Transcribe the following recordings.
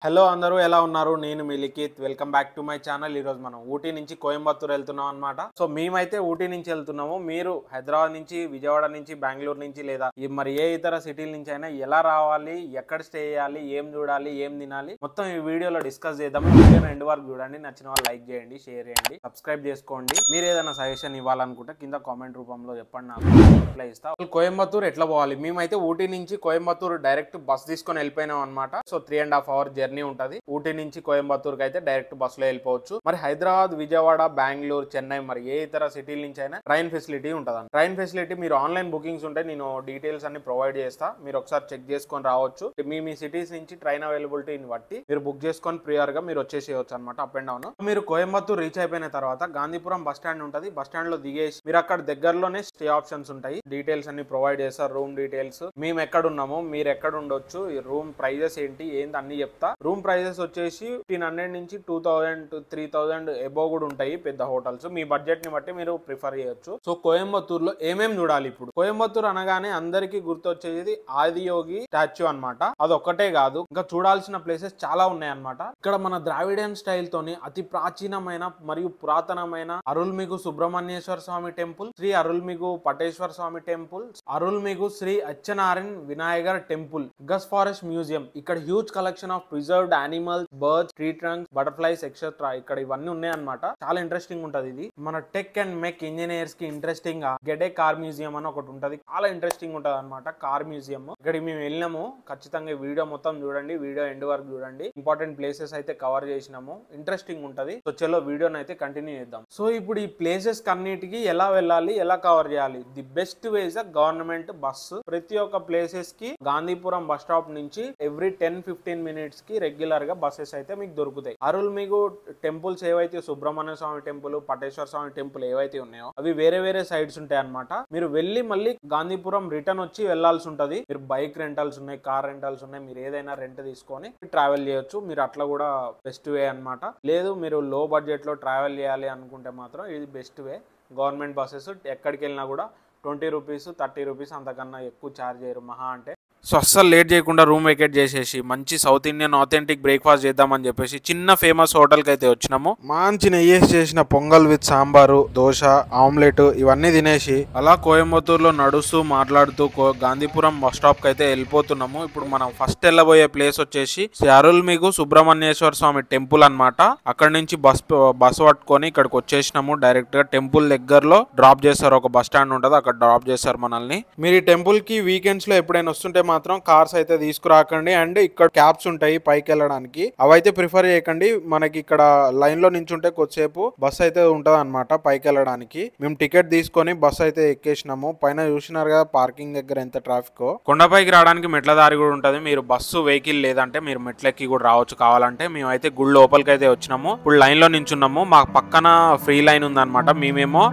Hello అందరూ ఎలా ఉన్నారు? నేను మీ Likhith. Welcome back to my channel. ఈ రోజు మనం ఊటీ నుంచి కోయంబత్తూర్ వెళ్తున్నాం అన్నమాట. సో మేమైతే ఊటీ నుంచి వెళ్తున్నాము. మీరు హైదరాబాద్ నుంచి, విజయవాడ నుంచి, బెంగళూరు నుంచి లేదా మరి ఏ ఇతర సిటీల నుంచి అయినా ఎలా రావాలి, ఎక్కడ స్టే చేయాలి, ఏం చూడాలి, ఏం తినాలి మొత్తం ఈ వీడియోలో డిస్కస్ చేద్దాం. వీడియో ఎండ్ వరకు చూడండి. నచ్చిన వాళ్ళు లైక్ చేయండి, షేర్ చేయండి, సబ్స్క్రైబ్ చేసుకోండి. మీరు ఏదైనా సజెషన్ ఇవ్వాలనుకుంటే కింద కామెంట్ రూపంలో చెప్పండి, నాకు రిప్లై ఇస్తా. కోయంబత్తూర్ ఎట్లా పోవాలి? మేమైతే ఊటీ నుంచి కోయంబత్తూర్ డైరెక్ట్ బస్ తీసుకొని వెళ్ళిపోయినాం అనమాట. సో 3.5 hours జర్నీ ఉంటది. ఊటీ నుంచి కోయంబత్తూర్ కి అయితే డైరెక్ట్ బస్ లో వెళ్ళిపోవచ్చు. మరి హైదరాబాద్, విజయవాడ, బెంగళూరు, చెన్నై మరి ఏ ఇతర సిటీల నుంచి అయినా ట్రైన్ ఫెసిలిటీ ఉంటది. ట్రైన్ ఫెసిలిటీ మీరు ఆన్లైన్ బుకింగ్స్ ఉంటే నేను డీటెయిల్స్ అన్ని ప్రొవైడ్ చేస్తా. మీరు ఒకసారి చెక్ చేసుకొని రావచ్చు. మీ సిటీస్ నుంచి ట్రైన్ అవైలబిలిటీని బట్టి మీరు బుక్ చేసుకొని ప్రియర్ గా మీరు వచ్చేసేయచ్చు అనమాట, అప్ అండ్ డౌన్. మీరు కోయంబత్తూర్ రీచ్ అయిపోయిన తర్వాత గాంధీపురం బస్ స్టాండ్ ఉంటది. బస్ స్టాండ్ లో దిగేసి మీరు అక్కడ దగ్గరలోనే స్టే ఆప్షన్స్ ఉంటాయి. డీటెయిల్స్ అన్ని ప్రొవైడ్ చేస్తారు. రూమ్ డీటెయిల్స్, మేము ఎక్కడ ఉన్నాము, మీరు ఎక్కడ ఉండొచ్చు, ఈ రూమ్ ప్రైజెస్ ఏంటి అన్ని చెప్తా. రూమ్ ప్రైజెస్ వచ్చేసి 1500 నుంచి 2000 to 3000 ఎబో కూడా ఉంటాయి పెద్ద హోటల్స్. మీ బడ్జెట్ ని బట్టి మీరు ప్రిఫర్ చేయొచ్చు. సో కోయంబత్తూర్ లో ఏమేమి చూడాలి? ఇప్పుడు కోయంబత్తూర్ అనగానే అందరికి గుర్తొచ్చేది ఆదియోగి స్టాచ్యూ అన్నమాట. అది ఒక్కటే కాదు, ఇంకా చూడాల్సిన ప్లేసెస్ చాలా ఉన్నాయి అన్నమాట. ఇక్కడ మన ద్రావిడియన్ స్టైల్ తోని అతి ప్రాచీనమైన మరియు పురాతనమైన Arulmigu Subrahmanyeswara Swamy temple, Sri Arulmigu Pateswara Swamy temple, Arulmigu Sri Achchanarayana Vinayagar temple, Gass forest museum. ఇక్కడ huge collection of preserved animals, birds, tree trunks, butterflies etcetera ఇక్కడ ఇవన్నీ ఉన్నాయి అన్నమాట. చాలా ఇంట్రెస్టింగ్ ఉంటది. ఇది మన టెక్ అండ్ మెక్ ఇంజనీర్స్ కి ఇంట్రెస్టింగ్ గా గెడే కార్ మ్యూజియం అని ఒకటి ఉంటది. చాలా ఇంట్రెస్టింగ్ ఉంటది అన్నమాట కార్ మ్యూజియం. ఇక్కడికి మేము వెళ్ళినాము. ఖచ్చితంగా వీడియో మొత్తం చూడండి, వీడియో ఎండ్ వరకు చూడండి. ఇంపార్టెంట్ ప్లేసెస్ అయితే కవర్ చేసినాము. ఇంట్రెస్టింగ్ ఉంటది. సో చలో వీడియోని అయితే కంటిన్యూ చేద్దాం. సో ఇప్పుడు ఈ ప్లేసెస్ కన్నిటికి ఎలా వెళ్ళాలి, ఎలా కవర్ చేయాలి? The best way is government bus. ప్రతి ఒక్క ప్లేసెస్ కి గాంధీపురం బస్ స్టాప్ నుంచి ఎవ్రీ 10-15 minutes కి రెగ్యులర్ గా బస్సెస్ అయితే మీకు దొరుకుతాయి. అరుల్మిగు టెంపుల్స్ ఏవైతే సుబ్రహ్మణ్య స్వామి టెంపుల్, పటేశ్వర స్వామి టెంపుల్ ఏవైతే ఉన్నాయో అవి వేరే వేరే సైడ్స్ ఉంటాయి అన్నమాట. మీరు వెళ్ళి మళ్ళీ గాంధీపురం రిటర్న్ వచ్చి వెళ్లాల్సి ఉంటది. మీరు బైక్ రెంటల్స్ ఉన్నాయి, కార్ రెంటల్స్ ఉన్నాయి, మీరు ఏదైనా రెంట్ తీసుకొని ట్రావెల్ చేయొచ్చు. మీరు అట్లా కూడా బెస్ట్ వే అన్నమాట. లేదు మీరు లో బడ్జెట్ లో ట్రావెల్ చేయాలి అనుకుంటే మాత్రం ఇది బెస్ట్ వే. గవర్నమెంట్ బస్సెస్ ఎక్కడికి వెళ్ళినా కూడా 20 rupees 30 rupees అంతకన్నా ఎక్కువ ఛార్జ్ చేయరు మహా అంటే. సో అస్సలు లేట్ చేయకుండా రూమ్ వెకేట్ చేసేసి మంచి సౌత్ ఇండియన్ ఆథెంటిక్ బ్రేక్ఫాస్ట్ చేద్దామని చెప్పేసి చిన్న ఫేమస్ హోటల్ కి అయితే వచ్చినాము. మంచి నెయ్యేసి చేసిన పొంగల్ విత్ సాంబారు, దోశ, ఆమ్లెట్ ఇవన్నీ తినేసి అలా కోయంబత్తూర్ లో నడుస్తూ మాట్లాడుతూ గాంధీపురం బస్ స్టాప్ కి అయితే వెళ్ళిపోతున్నాము. ఇప్పుడు మనం ఫస్ట్ వెళ్ళబోయే ప్లేస్ వచ్చేసి శ్రీ అరుల్మిగు సుబ్రహ్మణ్యేశ్వర స్వామి టెంపుల్ అన్నమాట. అక్కడ నుంచి బస్ పట్టుకొని ఇక్కడికి వచ్చేసినాము. డైరెక్ట్ గా టెంపుల్ దగ్గరలో డ్రాప్ చేస్తారు. ఒక బస్ స్టాండ్ ఉంటది, అక్కడ డ్రాప్ చేస్తారు మనల్ని. మీరు ఈ టెంపుల్ కి వీకెండ్స్ లో ఎప్పుడైనా వస్తుంటే మాత్రం కార్స్ అయితే తీసుకురాకండి. అండ్ ఇక్కడ క్యాబ్స్ ఉంటాయి పైకి వెళ్ళడానికి, అవైతే ప్రిఫర్ చేయకండి. మనకి ఇక్కడ లైన్ లో నించుంటే కొద్దిసేపు బస్ అయితే ఉంటది అనమాట పైకి వెళ్ళడానికి. మేము టికెట్ తీసుకొని బస్ అయితే ఎక్కేసినాము. పైన చూసినారు కదా పార్కింగ్ దగ్గర ఎంత ట్రాఫిక్. కొండపైకి రావడానికి మెట్ల దారి కూడా ఉంటది. మీరు బస్సు వెహికల్ లేదంటే మీరు మెట్లెక్కి కూడా రావచ్చు కావాలంటే. మేమైతే గుడి లోపలికి అయితే వచ్చినాము. ఇప్పుడు లైన్ లో నించున్నాము. మా పక్కన ఫ్రీ లైన్ ఉందన్నమాట. మేమేమో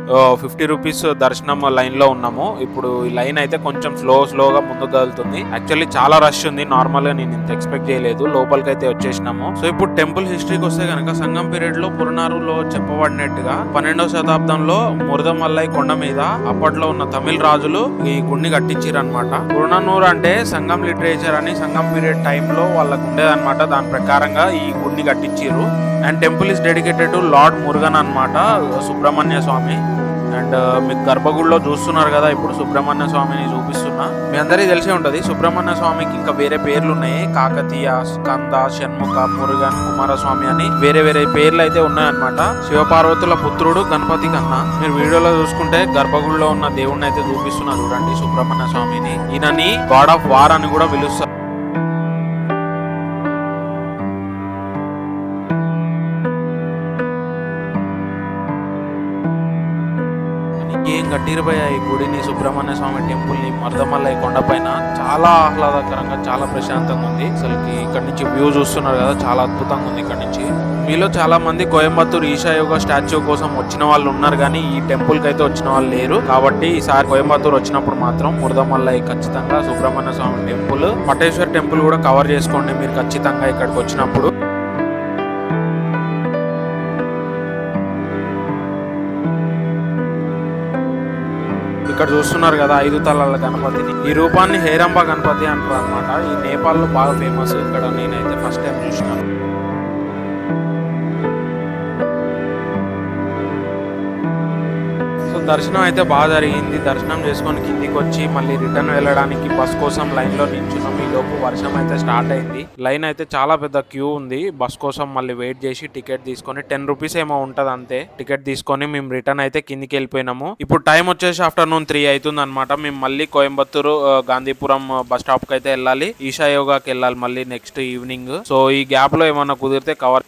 50 rupees దర్శనం లైన్ లో ఉన్నాము. ఇప్పుడు ఈ లైన్ అయితే కొంచెం స్లోగా ముందుకు కదులుతుంది. యాక్చువల్లీ చాలా రష్ ఉంది. నార్మల్ గా నేను ఇంత ఎక్స్పెక్ట్ చేయలేదు. లోపలికి అయితే వచ్చేసినాము. సో ఇప్పుడు టెంపుల్ హిస్టరీకి వస్తే కనుక సంగం పీరియడ్ లో పురనారులో చెప్పబడినట్టుగా 12వ శతాబ్దంలో మురదమల్లై కొండ మీద అప్పట్లో ఉన్న తమిళ రాజులు ఈ గుడిని కట్టించారు అనమాట. పురనూరు అంటే సంగం లిటరేచర్ అని సంగం పీరియడ్ టైంలో వాళ్ళకు ఉండేదన్నమాట. దాని ప్రకారంగా ఈ గుడిని కట్టించారు. And temple is dedicated to lord Murugan అన్నమాట, సుబ్రహ్మణ్య స్వామి. అండ్ మీకు గర్భగుడిలో చూస్తున్నారు కదా, ఇప్పుడు సుబ్రహ్మణ్య స్వామిని చూపిస్తున్నా. మీ అందరికీ తెలిసే ఉంటది సుబ్రహ్మణ్య స్వామికి ఇంకా వేరే పేర్లు ఉన్నాయి. కాకతీయ, స్కంద, షణ్ముఖ, మురుగన్, కుమారస్వామి అని వేరే వేరే పేర్లు అయితే ఉన్నాయన్నమాట. శివపార్వతుల పుత్రుడు గణపతి కన్నా. మీరు వీడియోలో చూసుకుంటే గర్భగుడిలో ఉన్న దేవుడిని అయితే చూపిస్తున్నారు చూడండి, సుబ్రహ్మణ్య స్వామిని. ఈయనని గాడ్ ఆఫ్ వార్ అని కూడా పిలుస్తారు. ఏం కట్టిరపోయా ఈ గుడిని, సుబ్రహ్మణ్య స్వామి టెంపుల్ ని మరదమల్లై కొండపైన. చాలా ఆహ్లాదకరంగా, చాలా ప్రశాంతంగా ఉంది. అసలుకి ఇక్కడ నుంచి వ్యూ చూస్తున్నారు కదా, చాలా అద్భుతంగా ఉంది ఇక్కడ నుంచి. మీలో చాలా మంది కోయంబత్తూర్ ఈశాయోగ స్టాచ్యూ కోసం వచ్చిన వాళ్ళు ఉన్నారు, కానీ ఈ టెంపుల్ కి అయితే వచ్చిన వాళ్ళు లేరు. కాబట్టి ఈసారి కోయంబత్తూర్ వచ్చినప్పుడు మాత్రం మురదమల్లై ఖచ్చితంగా, సుబ్రహ్మణ్య స్వామి టెంపుల్, పటేశ్వర్ టెంపుల్ కూడా కవర్ చేసుకోండి మీరు ఖచ్చితంగా ఇక్కడికి వచ్చినప్పుడు. ఇక్కడ చూస్తున్నారు కదా 5 తలాల గణపతిని. ఈ రూపాన్ని హేరంబ గణపతి అంటారు అనమాట. ఈ నేపాల్ లో బాగా ఫేమస్. ఇక్కడ నేనైతే ఫస్ట్ టైం చూసినాను. దర్శనం అయితే బాగా జరిగింది. దర్శనం చేసుకొని కిందికి వచ్చి మళ్ళీ రిటర్న్ వెళ్ళడానికి బస్ కోసం లైన్ లో నిల్చున్నాం. ఈ లోపు వర్షం అయితే స్టార్ట్ అయింది. లైన్ అయితే చాలా పెద్ద క్యూ ఉంది. బస్ కోసం మళ్ళీ వెయిట్ చేసి టికెట్ తీసుకొని 10 రూపీస్ ఏమో ఉంటది అంతే. టికెట్ తీసుకొని మేము రిటర్న్ అయితే కిందికి వెళ్ళిపోయినాము. ఇప్పుడు టైం వచ్చేసి ఆఫ్టర్నూన్ 3 అవుతుంది అనమాట. మేము మళ్ళీ కోయంబత్తూరు గాంధీపురం బస్ స్టాప్ కి అయితే వెళ్ళాలి. ఈషా యోగాకి వెళ్ళాలి మళ్ళీ నెక్స్ట్ ఈవినింగ్. సో ఈ గ్యాప్ లో ఏమన్నా కుదిరితే cover.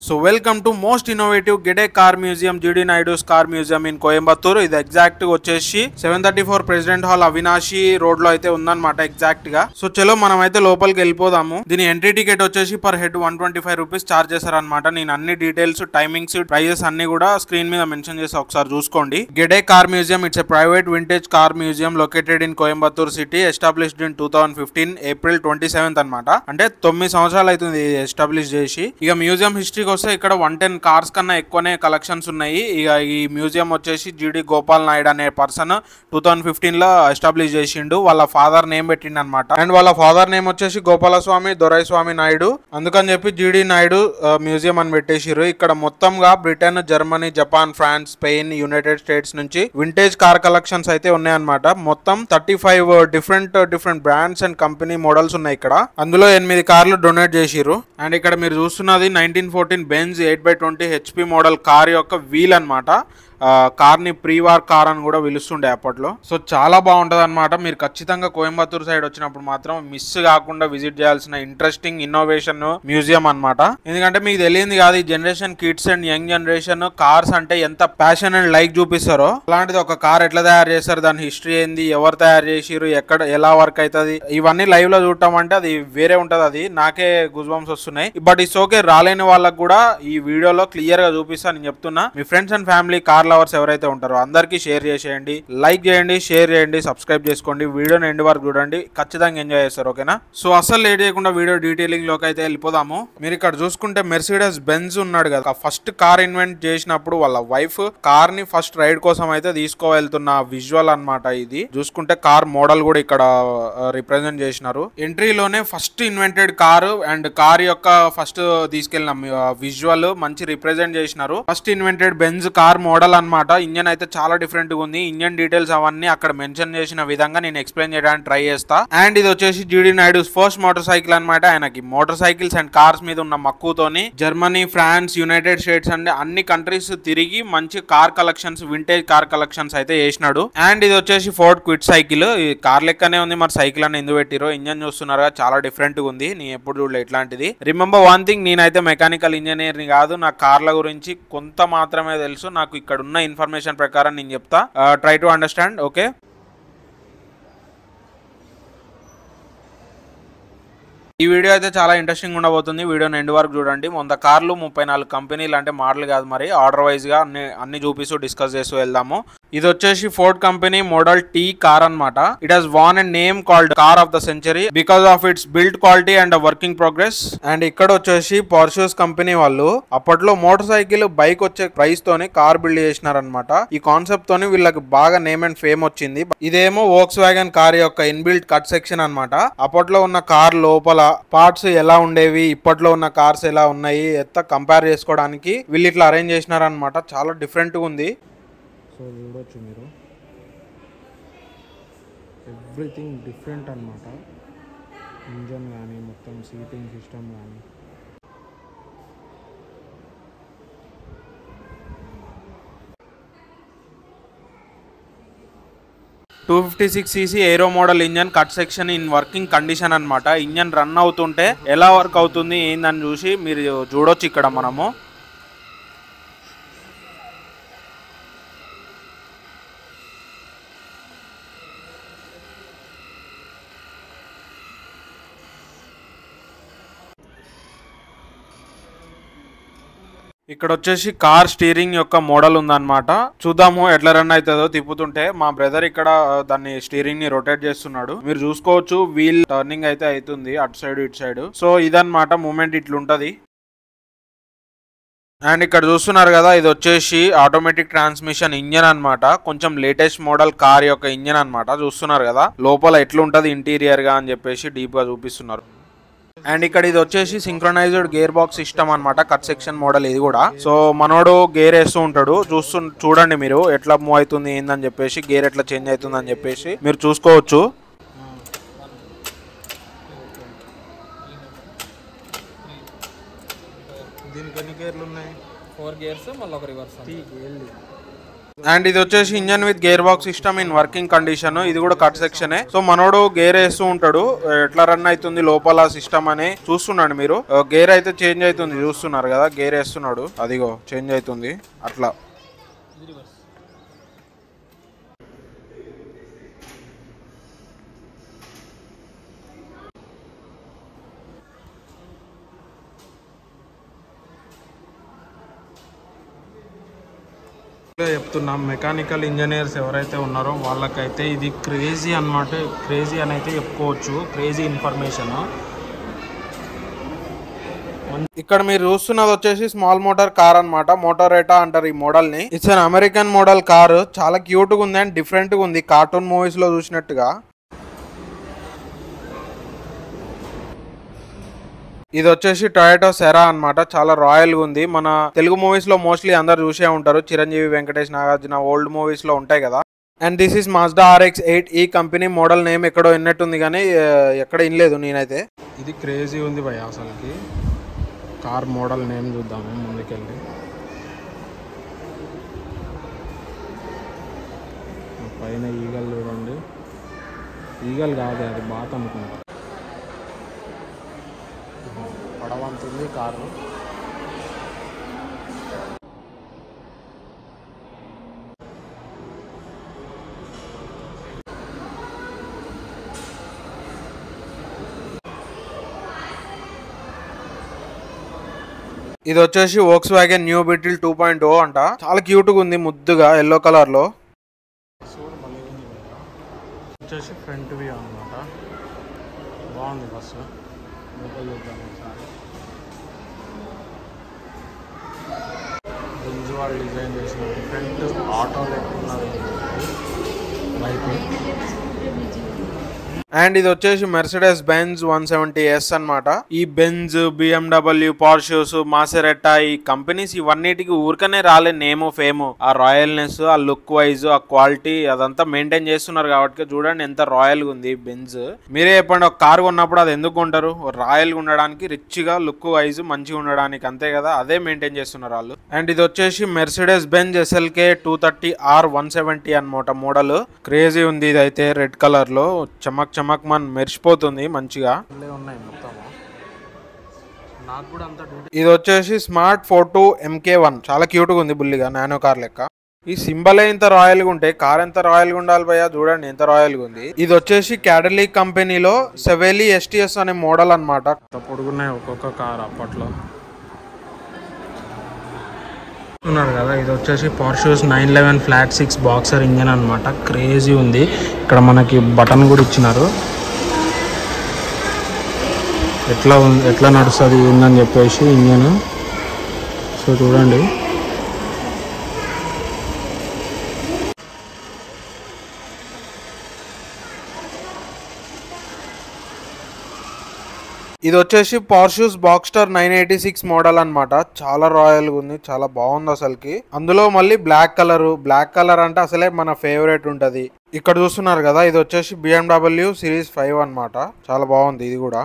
So welcome to most innovative Gedee car museum, GD Naidu's car museum in Coimbatore. ఇది ఎగ్జాక్ట్ వచ్చేసి 734 ప్రెసిడెంట్ హాల్ అవినాషి రోడ్ లో అయితే ఉందన్నమాట ఎగ్జాక్ట్ గా. సో చలో మనం అయితే లోపలికి వెళ్ళిపోదాము. దీని ఎంట్రీ టికెట్ వచ్చేసి పర్ హెడ్ 125 రూపీస్ చార్జ్ చేశారనమాట. నేను అన్ని డీటెయిల్స్, టైమింగ్స్, ప్రైజెస్ అన్ని కూడా స్క్రీన్ మీద మెన్షన్ చేసి ఒకసారి చూసుకోండి. Gedee car museum it's a private vintage car museum located in Coimbatore city, established in 2015 April 27 అనమాట. అంటే 9 సంవత్సరాలు అవుతుంది ఎస్టాబ్లిష్ చేసి. ఇక మ్యూజియం హిస్టరీ వస్తే ఇక్కడ 110 కార్స్ కన్నా ఎక్కువనే కలెక్షన్స్ ఉన్నాయి. ఇక ఈ మ్యూజియం వచ్చేసి జీడి గోపాల్ నాయుడు అనే పర్సన్ 2015 లో ఎస్టాబ్లిష్ చేసిండు. వాళ్ళ ఫాదర్ నేమ్ పెట్టిండు అనమాట. అండ్ వాళ్ళ ఫాదర్ నేమ్ వచ్చేసి గోపాలస్వామి దొరైస్వామి నాయుడు. అందుకని చెప్పి జీడి నాయుడు మ్యూజియం అని పెట్టేసిరు. ఇక్కడ మొత్తంగా Britain, Germany, Japan, France, Spain, United States నుంచి వింటేజ్ కార్ కలెక్షన్స్ అయితే ఉన్నాయన్నమాట. మొత్తం 35 different brands and company models ఉన్నాయి ఇక్కడ. అందులో 8 కార్లు డొనేట్ చేసిరు. అండ్ ఇక్కడ మీరు చూస్తున్నది 1914 Benz 8x20 HP model car యొక్క వీల్ అన్నమాట. కార్ ని ప్రీవార్ కార్ అని కూడా పిలుస్తుండే అప్పట్లో. సో చాలా బాగుంటది అనమాట. మీరు ఖచ్చితంగా కోయంబత్తూరు సైడ్ వచ్చినప్పుడు మాత్రం మిస్ కాకుండా విజిట్ చేయాల్సిన ఇంట్రెస్టింగ్ ఇన్నోవేషన్ మ్యూజియం అనమాట. ఎందుకంటే మీకు తెలియంది కాదు, ఈ generation kids and young generation cars అంటే ఎంత ప్యాషన్ అండ్ లైక్ చూపిస్తారో, అలాంటిది ఒక కార్ ఎట్లా తయారు చేస్తారు, దాని హిస్టరీ ఏంది, ఎవరు తయారు చేసిరు, ఎక్కడ ఎలా వర్క్ అవుతుంది, ఇవన్నీ లైవ్ లో చూడటం అంటే అది వేరే ఉంటది. అది నాకే గుజ్ బంప్స్ వస్తున్నాయి. బట్ ఇట్స్ ఓకే, రాలేని వాళ్ళకి కూడా ఈ వీడియోలో క్లియర్ గా చూపిస్తా. నేను చెప్తున్నా, మీ friends and family car lovers ఎవరైతే ఉంటారో అందరికీ షేర్ చేసేయండి, లైక్ చేయండి, షేర్ చేయండి, సబ్స్క్రైబ్ చేసుకోండి. వీడియోని ఎండ్ వరకు చూడండి, ఖచ్చితంగా ఎంజాయ్ చేస్తారు. ఓకేనా? సో అసలు లేట్ చేయకుండా వీడియో డీటెయిలింగ్ లోకి అయితే వెళ్ళిపోదాము. మీరు ఇక్కడ చూసుకుంటే మెర్సిడెస్ బెంజ్ ఉన్నాడు కదా, ఫస్ట్ కార్ ఇన్వెంట్ చేసినప్పుడు వాళ్ళ వైఫ్ కార్ ని ఫస్ట్ రైడ్ కోసం అయితే తీసుకువెళ్తున్న విజువల్ అన్నమాట. ఇది చూసుకుంటే కార్ మోడల్ కూడా ఇక్కడ రిప్రజెంట్ చేసినారు. ఎంట్రీలోనే first invented car and car యొక్క ఫస్ట్ తీసుకెళ్ళిన విజువల్ మంచి రిప్రజెంట్ చేసినారు. First invented Benz car model అన్నమాట. ఇంజన్ అయితే చాలా డిఫరెంట్ గా ఉంది. ఇంజన్ డీటెయిల్స్ అవన్నీ అక్కడ మెన్షన్ చేసిన విధంగా నేను ఎక్స్ప్లెయిన్ చేయడానికి ట్రై చేస్తా. అండ్ ఇది వచ్చేసి జీడీ నాయుడు ఫస్ట్ మోటార్ సైకిల్ అనమాట. ఆయనకి మోటార్ సైకిల్స్ అండ్ కార్స్ మీద ఉన్న మక్కువతోని Germany, France, United States and అన్ని కంట్రీస్ తిరిగి మంచి car collections, vintage car collections అయితే చేసినాడు. అండ్ ఇది వచ్చేసి ఫోర్డ్ క్విడ్ సైకిల్. ఈ కార్ లెక్కనే ఉంది, మరి సైకిల్ అని ఎందుకు పెట్టిరో. ఇంజన్ చూస్తున్నారుగా, చాలా డిఫరెంట్ గా ఉంది. నేను ఎప్పుడు చూడలే ఇట్లాంటిది. రిమెంబర్ వన్ థింగ్, నేనైతే మెకానికల్ ఇంజనీర్ ని కాదు, నా కార్ల గురించి కొంత మాత్రమే తెలుసు. నాకు ఇక్కడ ఉన్న ఇన్ఫర్మేషన్ ప్రకారం నేను చెప్తా. Try to understand. ఓకే, ఈ వీడియో అయితే చాలా ఇంట్రెస్టింగ్ ఉండబోతుంది. వీడియోని ఎండ్ వరకు చూడండి. 100 కార్లు 34 కంపెనీలు, అంటే మోడల్ కాదు మరి, ఆర్డర్ వైజ్ గా అన్ని చూపిస్తూ డిస్కస్ చేస్తూ వెళ్దాము. ఇది వచ్చేసి Ford company model T car అన్నమాట. It has won and name called car of the century because of its build quality and working progress. And ఇక్కడ వచ్చేసి పోర్షెస్ కంపెనీ వాళ్ళు అప్పట్లో మోటార్ సైకిల్, బైక్ వచ్చే ప్రైస్ తోని కార్ బిల్డ్ చేసినారనమాట. ఈ concept తోని వీళ్ళకి బాగా నేమ్ అండ్ ఫేమ్ వచ్చింది. ఇదేమో వోక్స్ వ్యాగన్ కార్ యొక్క ఇన్బిల్ట్ కట్ సెక్షన్ అన్నమాట. అప్పట్లో ఉన్న కార్ లోపల పార్ట్స్ ఎలా ఉండేవి, ఇప్పట్లో ఉన్న కార్స్ ఎలా ఉన్నాయి, ఎంత కంపేర్ చేసుకోవడానికి వీళ్ళు ఇట్లా అరేంజ్ చేసినారనమాట. చాలా డిఫరెంట్ గా ఉంది. సో చూడొచ్చు మీరు, ఎవ్రీథింగ్ డిఫరెంట్ అన్నమాట. ఇంజన్ కానీ, మొత్తం సీటింగ్ సిస్టమ్ కానీ. $256cc aero model engine cut section in working condition అన్నమాట. ఇంజన్ రన్ అవుతుంటే ఎలా వర్క్ అవుతుంది ఏందని చూసి మీరు చూడొచ్చు ఇక్కడ మనము. ఇక్కడ వచ్చేసి కార్ స్టీరింగ్ యొక్క మోడల్ ఉందన్నమాట. చూద్దాము ఎట్లా రన్ అవుతుందో తిప్పుతుంటే. మా బ్రదర్ ఇక్కడ దాన్ని స్టీరింగ్ ని రొటేట్ చేస్తున్నాడు. మీరు చూసుకోవచ్చు, వీల్ టర్నింగ్ అయితే అవుతుంది అటు సైడ్ ఇటు సైడ్. సో ఇదన్నమాట మూమెంట్, ఇట్లుంటది. అండ్ ఇక్కడ చూస్తున్నారు కదా, ఇది వచ్చేసి ఆటోమేటిక్ ట్రాన్స్మిషన్ ఇంజన్ అన్నమాట. కొంచెం లేటెస్ట్ మోడల్ కార్ యొక్క ఇంజన్ అన్నమాట. చూస్తున్నారు కదా లోపల ఎట్లుంటది ఇంటీరియర్ గా అని చెప్పేసి డీప్ గా చూపిస్తున్నారు. అండ్ ఇక్కడ ఇది వచ్చేసి సింక్రనైజ్డ్ గేర్ బాక్స్ సిస్టమ్ అన్నమాట. కట్ సెక్షన్ మోడల్ ఇది కూడా. సో మనోడు గేర్ వేస్తూ ఉంటాడు, చూడండి మీరు ఎట్లా మూవ్ అవుతుంది ఏందని చెప్పేసి, గేర్ ఎట్లా చేంజ్ అవుతుంది అని చెప్పేసి మీరు చూసుకోవచ్చు. దీనికి ఎన్ని గేర్లు ఉన్నాయి? 4 గేర్స్ మళ్ళీ ఒక రివర్స్. అండ్ ఇది వచ్చేసి engine with gear box system in working condition. ఇది కూడా కట్ సెక్షనే. సో మనోడు గేర్ వేస్తూ ఉంటాడు, ఎట్లా రన్ అవుతుంది లోపల సిస్టమ్ అని చూస్తున్నాడు మీరు. గేర్ అయితే చేంజ్ అవుతుంది, చూస్తున్నారు కదా గేర్ వేస్తున్నాడు, అదిగో చేంజ్ అవుతుంది అట్లా. చెప్తున్నాం మెకానికల్ ఇంజనీర్స్ ఎవరైతే ఉన్నారో వాళ్ళకైతే ఇది క్రేజీ అన్నమాట. క్రేజీ అని అయితే చెప్పుకోవచ్చు, క్రేజీ ఇన్ఫర్మేషన్. ఇక్కడ మీరు చూస్తున్నది వచ్చేసి స్మాల్ మోటార్ కార్ అన్నమాట. మోటారేటా అంటారు ఈ మోడల్ ని. It's an American model car. చాలా క్యూట్ గా ఉంది అండ్ డిఫరెంట్ గా ఉంది, కార్టూన్ మూవీస్ లో చూసినట్టుగా. ఇది వచ్చేసి టొయోటా సెరా అన్నమాట. చాలా రాయల్ గా ఉంది. మన తెలుగు మూవీస్ లో మోస్ట్లీ అందరు చూసే ఉంటారు, చిరంజీవి, వెంకటేష్, నాగార్జున ఓల్డ్ మూవీస్ లో ఉంటాయి కదా. And this is Mazda RX-8. ఈ కంపెనీ మోడల్ నేమ్ ఎక్కడో విన్నట్టుంది కానీ ఎక్కడ వినలేదు నేనైతే. ఇది క్రేజీ ఉంది భయ అసలుకి. కార్ మోడల్ నేమ్ చూద్దాము ముందుకెళ్ళి. పైన ఈగల్ చూడండి, ఈగల్ కాదు అది బాత్ అనుకుంటా. పడవంతుంది కారు. ఇది వచ్చేసి వోక్స్వాగన్ న్యూ బెటిల్ 2.0 అంట. చాలా క్యూట్ గా ఉంది, ముద్దుగా ఎల్లో కలర్ లో. వచ్చేసి ఫ్రంట్ వ్యూ అన్నమాట. బాగుంది బస్సు. వాళ్ళు డిజైన్ చేసిన ఫ్రంట్ ఆటో లేకున్నారు బైక్. అండ్ ఇది వచ్చేసి మెర్సిడెస్ బెంజ్ 170S అన్నమాట. ఈ బెంజ్, BMW, పార్షూస్, మాసెరెట్టా ఈ కంపెనీస్ ఇవన్నిటికి ఊరికనే రాలే నేమ్ ఫేమ్. ఆ రాయల్నెస్, ఆ లుక్ వైజ్, ఆ క్వాలిటీ అదంతా మెయింటైన్ చేస్తున్నారు కాబట్టి చూడండి ఎంత రాయల్ గా ఉంది బెంజ్. మీరే చెప్పండి, ఒక కార్ కొన్నప్పుడు అది ఎందుకు కొంటారు? రాయల్ గా ఉండడానికి, రిచ్ గా లుక్ వైజ్ మంచిగా ఉండడానికి, అంతే కదా. అదే మెయింటైన్ చేస్తున్నారు వాళ్ళు. అండ్ ఇది వచ్చేసి మెర్సిడెస్ బెంజ్ SLK 230R 170 అన్నమాట మోడల్. క్రేజీ ఉంది ఇది అయితే, రెడ్ కలర్ లో చమక్ చమక్ మన్ మెరిసిపోతుంది మంచిగా. ఇది వచ్చేసి స్మార్ట్ ఫోటో MK1. చాలా క్యూట్ గా ఉంది, బుల్లిగా నానో కార్ లెక్క. ఈ సింబల్ ఎంత రాయల్ గా ఉంటే కార్ ఎంత రాయల్ గా ఉండాలి భయ్యా, చూడండి ఎంత రాయల్ గా ఉంది. ఇది వచ్చేసి క్యాడిలాక్ కంపెనీలో సెవెలీ STS అనే మోడల్ అన్నమాట. పొడుగున్నాయి ఒక్కొక్క కార్ అప్పట్లో. ఉన్నారు కదా, ఇది వచ్చేసి పార్షూస్ 911 ఫ్లాట్ 6 బాక్సర్ ఇంజన్ అన్నమాట. క్రేజీ ఉంది. ఇక్కడ మనకి బటన్ కూడా ఇచ్చినారు, ఎట్లా నడుస్తుంది ఉందని చెప్పేసి ఇంజన్. సో చూడండి. ఇది వచ్చేసి పార్షూస్ బాక్స్టర్ 986 మోడల్ అన్నమాట. చాలా రాయల్ గా ఉంది, చాలా బాగుంది అసలుకి. అందులో మళ్ళీ బ్లాక్ కలర్ అంటే అసలే మన ఫేవరెట్ ఉంటది. ఇక్కడ చూస్తున్నారు కదా, ఇది వచ్చేసి BMW సిరీస్ 5 అన్నమాట. చాలా బాగుంది ఇది కూడా.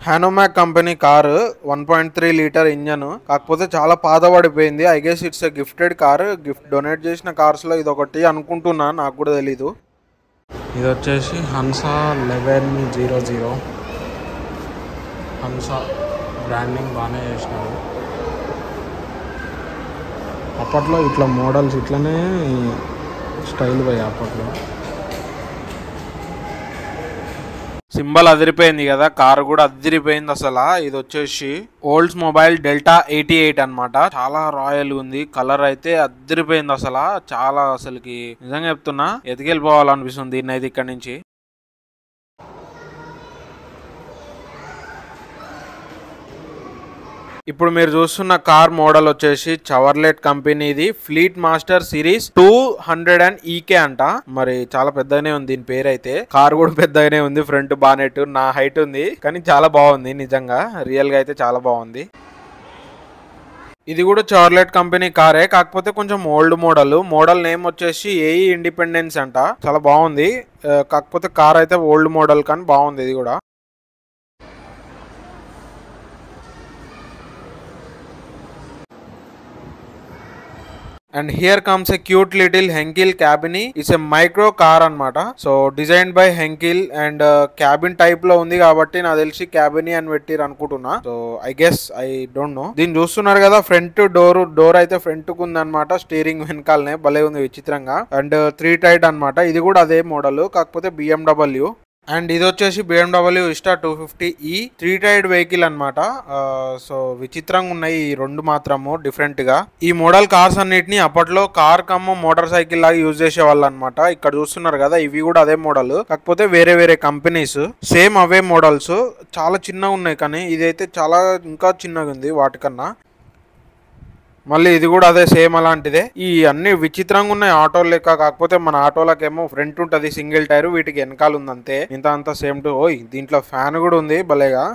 Hanomag company car, 1.3 litre engine. కాకపోతే చాలా పాతబడిపోయింది. I guess it's gifted car. Gift donate చేసిన కార్స్ లో ఇది ఒకటి అనుకుంటున్నా, నాకు కూడా తెలీదు. ఇది వచ్చేసి హన్సా 1100. హన్సా బ్రాండింగ్ బాగానే చేసినారు. అప్పట్లో ఇట్లా మోడల్స్ ఇట్లనే స్టైల్ పోయి అప్పట్లో. సింబల్ అదిరిపోయింది కదా, కారు కూడా అదిరిపోయింది అసలు. ఇది వచ్చేసి ఓల్డ్స్ మొబైల్ డెల్టా 88 అన్నమాట. చాలా రాయల్ ఉంది, కలర్ అయితే అదిరిపోయింది అసలు. చాలా అసలుకి నిజంగా చెప్తున్నా ఎతికెళ్ళిపోవాలనిపిస్తుంది దీన్ని అయితే ఇక్కడ నుంచి. ఇప్పుడు మీరు చూస్తున్న కార్ మోడల్ వచ్చేసి చవర్లెట్ కంపెనీది ఫ్లీట్ మాస్టర్ సిరీస్ 200 EK అంట. మరి చాలా పెద్దగానే ఉంది దీని పేరు అయితే. కార్ కూడా పెద్దగానే ఉంది, ఫ్రంట్ బానెట్ నా హైట్ ఉంది, కానీ చాలా బాగుంది నిజంగా, రియల్ గా అయితే చాలా బాగుంది. ఇది కూడా చవర్లెట్ కంపెనీ కారే, కాకపోతే కొంచెం ఓల్డ్ మోడల్ నేమ్ వచ్చేసి ఏఈ ఇండిపెండెన్స్ అంట. చాలా బాగుంది, కాకపోతే కార్ అయితే ఓల్డ్ మోడల్ కానీ బాగుంది ఇది కూడా. And here comes a cute little Henkel Cabini. It's a micro car అన్నమాట. So design by Heinkel and cabin type లో ఉంది కాబట్టి నాకు తెలిసి క్యాబిని అని పెట్టిరు అనుకుంటున్నా. So I guess, I don't know. దీన్ని చూస్తున్నారు కదా, ఫ్రంట్ డోర్ అయితే ఫ్రంట్ కు ఉంది అనమాట, స్టీరింగ్ వెనకాలనే భలే ఉంది విచిత్రంగా. అండ్ 3 టైట్ అనమాట. ఇది కూడా అదే మోడల్, కాకపోతే BMW. అండ్ ఇది వచ్చేసి BMW ఇస్టా 250E 3 టైర్డ్ వెహికల్ అనమాట. సో విచిత్రంగా ఉన్నాయి ఈ రెండు మాత్రము డిఫరెంట్ గా. ఈ మోడల్ కార్స్ అన్నిటిని అప్పట్లో కార్ కమ్మ మోటార్ సైకిల్ లాగా యూజ్ చేసేవాళ్ళు అనమాట. ఇక్కడ చూస్తున్నారు కదా, ఇవి కూడా అదే మోడల్, కాకపోతే వేరే వేరే కంపెనీస్, సేమ్ అవే మోడల్స్. చాలా చిన్నగా ఉన్నాయి, కానీ ఇదైతే చాలా ఇంకా చిన్నగా ఉంది వాటికన్నా. మళ్ళీ ఇది కూడా అదే సేమ్ అలాంటిదే. ఈ అన్ని విచిత్రంగా ఉన్నాయి ఆటో లెక్క, కాకపోతే మన ఆటోలకేమో ఫ్రంట్ ఉంటది సింగిల్ టైర్, వీటికి వెనకాల ఉంది అంతే. అంతా సేమ్ టు. ఓయ్, దీంట్లో ఫ్యాన్ కూడా ఉంది భలేగా.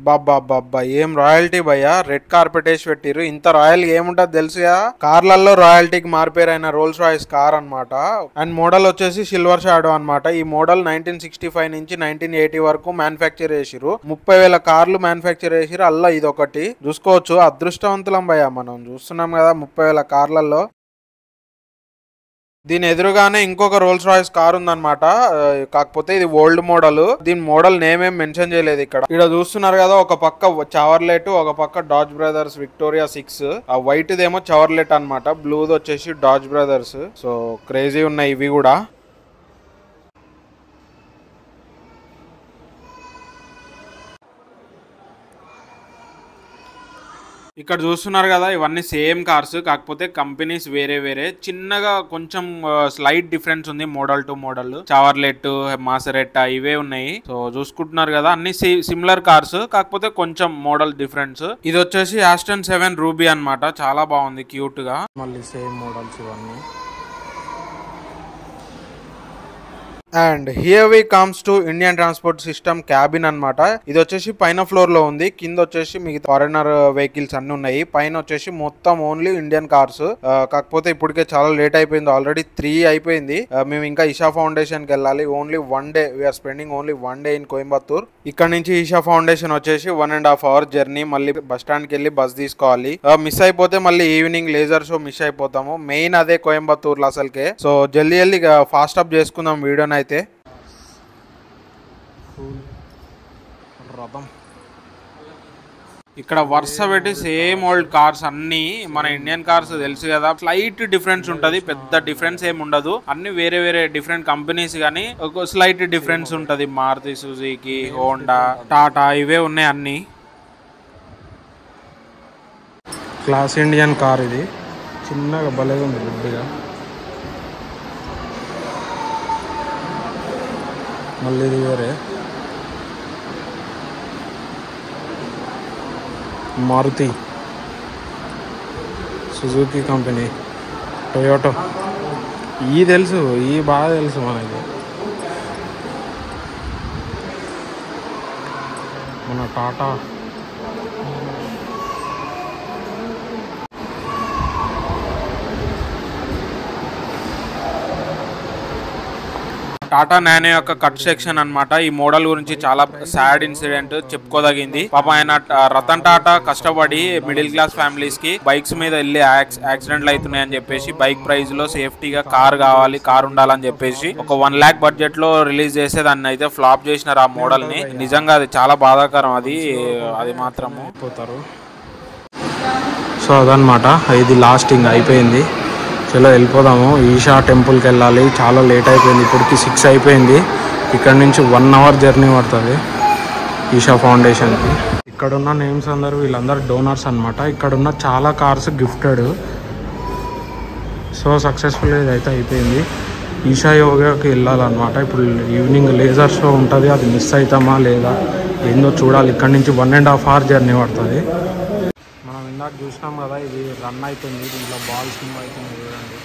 బాబ్బా ఏం రాయల్టీ భయ్యా, రెడ్ కార్పెట్ వేసి పెట్టిరు. ఇంత రాయల్ ఏముంటది తెలుసుగా, కార్లలో రాయల్టీకి మారిపోయిన రోల్స్ రాయిస్ కార్ అనమాట. అండ్ మోడల్ వచ్చేసి సిల్వర్ షాడో అనమాట. ఈ మోడల్ 1965 నుంచి 1980 వరకు మ్యానుఫ్యాక్చర్ చేసిరు. 30,000 కార్లు మ్యానుఫ్యాక్చర్ చేసిరు. అల్లా ఇది ఒకటి చూసుకోవచ్చు. అదృష్టవంతులం భయ్యా, మనం చూస్తున్నాం కదా 30,000 కార్లలో. దీని ఎదురుగానే ఇంకొక రోల్స్ రాయిస్ కార్ ఉందన్నమాట, కాకపోతే ఇది ఓల్డ్ మోడల్. దీని మోడల్ నేమ్ ఏం మెన్షన్ చేయలేదు ఇక్కడ చూస్తున్నారు కదా, ఒక పక్క చవర్లెట్, ఒక పక్క డాజ్ బ్రదర్స్ విక్టోరియా 6. ఆ వైట్ దేమో చవర్లెట్ అనమాట, బ్లూది వచ్చేసి డాజ్ బ్రదర్స్. సో క్రేజీ ఉన్నాయి ఇవి కూడా. ఇక్కడ చూస్తున్నారు కదా, ఇవన్నీ సేమ్ కార్స్, కాకపోతే కంపెనీస్ వేరే వేరే. చిన్నగా కొంచెం స్లైట్ డిఫరెన్స్ ఉంది మోడల్ టు మోడల్. చవర్లెట్, మాసరెట్టా ఇవే ఉన్నాయి. సో చూసుకుంటున్నారు కదా, అన్ని సిమిలర్ కార్స్, కాకపోతే కొంచెం మోడల్ డిఫరెన్స్. ఇది వచ్చేసి ఆస్టన్ 7 రూబీ అనమాట, చాలా బాగుంది క్యూట్ గా. మళ్ళీ సేమ్ మోడల్స్ ఇవన్నీ. And here we comes to Indian transport system cabin అనమాట. ఇది వచ్చేసి పైన ఫ్లోర్ లో ఉంది, కింద వచ్చేసి మిగతా ఫారినర్ వెహికల్స్ అన్ని ఉన్నాయి. పైన వచ్చేసి మొత్తం ఓన్లీ ఇండియన్ కార్స్. కాకపోతే ఇప్పటికే చాలా లేట్ అయిపోయింది, ఆల్రెడీ 3 అయిపోయింది. మేము ఇంకా ఇషా ఫౌండేషన్ కి వెళ్ళాలి. Only 1 day, we are spending only 1 day in Coimbatore. ఇక్కడ నుంచి ఈషా ఫౌండేషన్ వచ్చేసి 1.5 hour జర్నీ. మళ్ళీ బస్ స్టాండ్ కి వెళ్ళి బస్ తీసుకోవాలి. మిస్ అయిపోతే మళ్ళీ ఈవినింగ్ లేజర్ షో మిస్ అయిపోతాము. మెయిన్ అదే కోయంబత్తూర్ లో అసలుకే. సో జల్దీ ఫాస్ట్ అప్ చేసుకుందాం వీడియోని అయితే. రథం ఇక్కడ వరుస పెట్టి సేమ్ ఓల్డ్ కార్స్ అన్ని మన ఇండియన్ కార్స్ తెలుసు కదా, స్లైట్ డిఫరెన్స్ ఉంటది, పెద్ద డిఫరెన్స్ ఏమి ఉండదు. అన్ని వేరే వేరే డిఫరెంట్ కంపెనీస్ గానీ ఒక స్లైట్ డిఫరెన్స్ ఉంటది. మారుతి సుజుకి, హోండా, టాటా ఇవే ఉన్నాయి అన్ని. క్లాస్ ఇండియన్ కార్ ఇది, చిన్నగా భలేగా ఉంది గుడ్డిగా. మళ్ళీ ఇది వేరే మారుతి సుజుకి కంపెనీ, టొయోటో ఈ తెలుసు, ఈ బాగా తెలుసు మనకి. మన టాటా, టాటా నానో యొక్క కట్ సెక్షన్ అన్నమాట. ఈ మోడల్ గురించి చాలా సాడ్ ఇన్సిడెంట్ చెప్పుకోదగింది. పాప ఆయన రతన్ టాటా కష్టపడి మిడిల్ క్లాస్ ఫ్యామిలీస్ కి బైక్స్ మీద వెళ్ళి యాక్సిడెంట్లు అవుతున్నాయని చెప్పేసి బైక్ ప్రైస్ లో సేఫ్టీగా కార్ కావాలి, కార్ ఉండాలని చెప్పేసి ఒక 1 lakh బడ్జెట్ లో రిలీజ్ చేసే దాన్ని అయితే ఫ్లాప్ చేసినారు ఆ మోడల్ ని. నిజంగా అది చాలా బాధాకరం. అది మాత్రము పోతారు. సో అదనమాట, ఇది లాస్టింగ్ అయిపోయింది. చలో వెళ్ళిపోదాము. ఈషా టెంపుల్కి వెళ్ళాలి, చాలా లేట్ అయిపోయింది, ఇప్పటికి 6 అయిపోయింది. ఇక్కడ నుంచి 1 hour జర్నీ పడుతుంది ఈషా ఫౌండేషన్కి. ఇక్కడున్న నేమ్స్ అందరూ వీళ్ళందరూ డోనర్స్ అనమాట. ఇక్కడున్న చాలా కార్స్ గిఫ్టెడ్. సో సక్సెస్ఫుల్గా ఇదైతే అయిపోయింది. ఈషా యోగాకి వెళ్ళాలన్నమాట. ఇప్పుడు ఈవినింగ్ లేజర్ షో ఉంటుంది, అది మిస్ అవుతామా లేదా ఏందో చూడాలి. ఇక్కడ నుంచి 1.5 hour జర్నీ పడుతుంది. మనం ఇందాక చూసినాం కదా, ఇది రన్ అవుతుంది, దీంట్లో బాల్స్ మూవ్ అవుతుంది చూడండి.